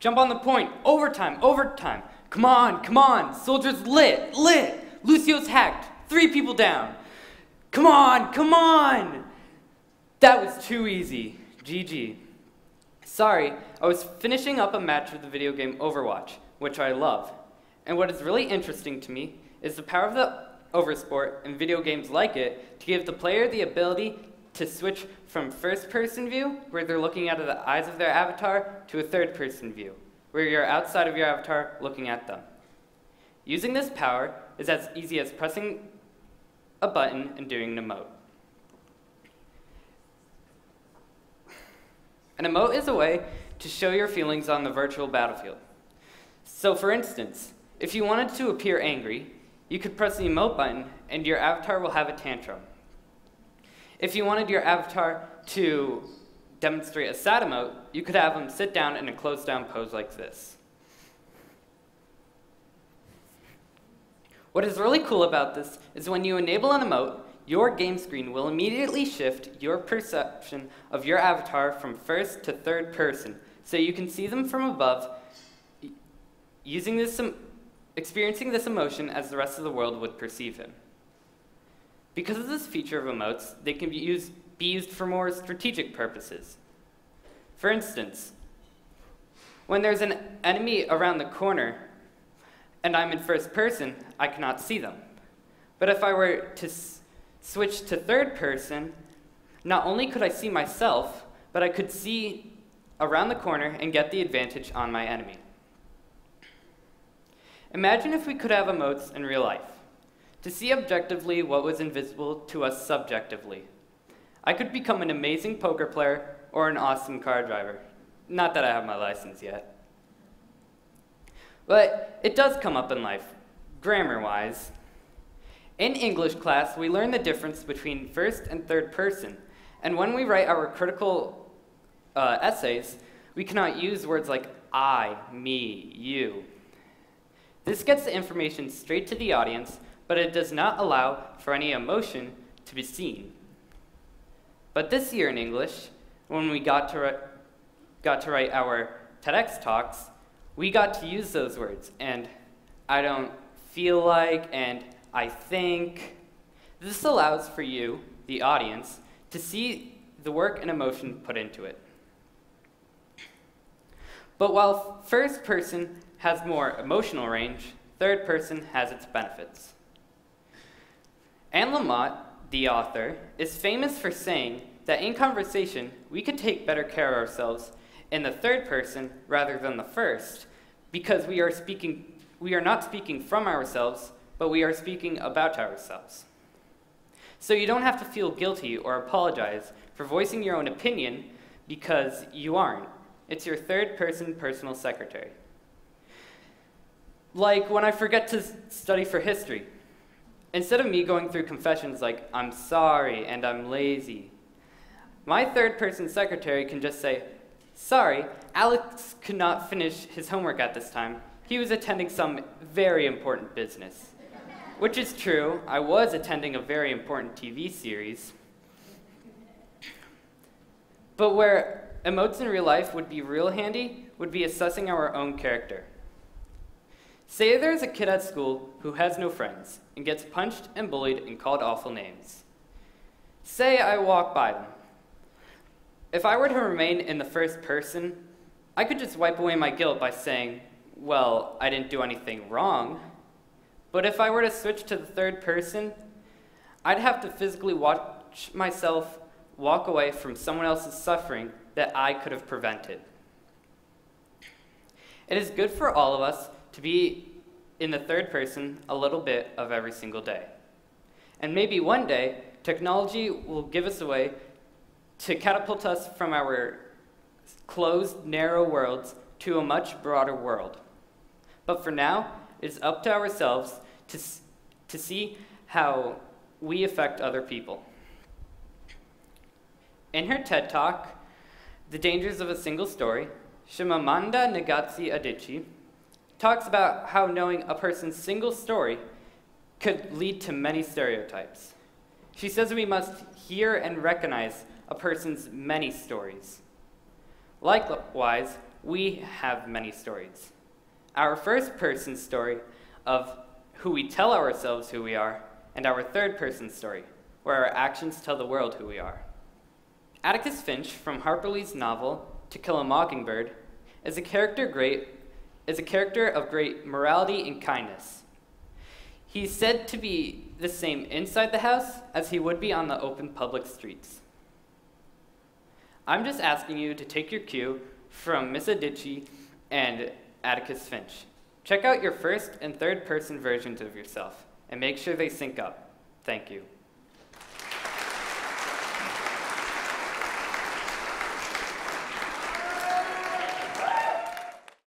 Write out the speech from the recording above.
Jump on the point. Overtime, overtime. Come on, come on. Soldiers lit, lit. Lucio's hacked. 3 people down. Come on, come on. That was too easy. GG. Sorry, I was finishing up a match with the video game Overwatch, which I love. And what is really interesting to me is the power of the oversport and video games like it to give the player the ability to switch from first-person view, where they're looking out of the eyes of their avatar, to a third-person view, where you're outside of your avatar looking at them. Using this power is as easy as pressing a button and doing an emote. An emote is a way to show your feelings on the virtual battlefield. So for instance, if you wanted to appear angry, you could press the emote button and your avatar will have a tantrum. If you wanted your avatar to demonstrate a sad emote, you could have them sit down in a closed down pose like this. What is really cool about this is when you enable an emote, your game screen will immediately shift your perception of your avatar from first to third person, so you can see them from above, experiencing this emotion as the rest of the world would perceive him. Because of this feature of emotes, they can be used for more strategic purposes. For instance, when there's an enemy around the corner and I'm in first person, I cannot see them. But if I were to switch to third person, not only could I see myself, but I could see around the corner and get the advantage on my enemy. Imagine if we could have emotes in real life, to see objectively what was invisible to us subjectively. I could become an amazing poker player or an awesome car driver. Not that I have my license yet. But it does come up in life, grammar-wise. In English class, we learn the difference between first and third person, and when we write our critical essays, we cannot use words like I, me, you. This gets the information straight to the audience, but it does not allow for any emotion to be seen. But this year in English, when we got to write our TEDx talks, we got to use those words, and I don't feel like, and I think. This allows for you, the audience, to see the work and emotion put into it. But while first person has more emotional range, third person has its benefits. Anne Lamott, the author, is famous for saying that in conversation, we could take better care of ourselves in the third person rather than the first, because we are not speaking from ourselves, but we are speaking about ourselves. So you don't have to feel guilty or apologize for voicing your own opinion because you aren't. It's your third person personal secretary. Like when I forget to study for history. Instead of me going through confessions like, I'm sorry and I'm lazy, my third person secretary can just say, sorry, Alex could not finish his homework at this time. He was attending some very important business. Which is true, I was attending a very important TV series. But where emotes in real life would be real handy would be assessing our own character. Say there's a kid at school who has no friends and gets punched and bullied and called awful names. Say I walk by them. If I were to remain in the first person, I could just wipe away my guilt by saying, well, I didn't do anything wrong. But if I were to switch to the third person, I'd have to physically watch myself walk away from someone else's suffering that I could have prevented. It is good for all of us to be in the third person a little bit of every single day. And maybe one day, technology will give us a way to catapult us from our closed, narrow worlds to a much broader world. But for now, it is up to ourselves to see how we affect other people. In her TED Talk, The Dangers of a Single Story, Shimamanda Ngozi Adichie talks about how knowing a person's single story could lead to many stereotypes. She says we must hear and recognize a person's many stories. Likewise, we have many stories. Our first-person story of who we tell ourselves who we are, and our third-person story, where our actions tell the world who we are. Atticus Finch, from Harper Lee's novel To Kill a Mockingbird, is a character of great morality and kindness. He's said to be the same inside the house as he would be on the open public streets. I'm just asking you to take your cue from Miss Adichie and Atticus Finch. Check out your first and third person versions of yourself and make sure they sync up. Thank you.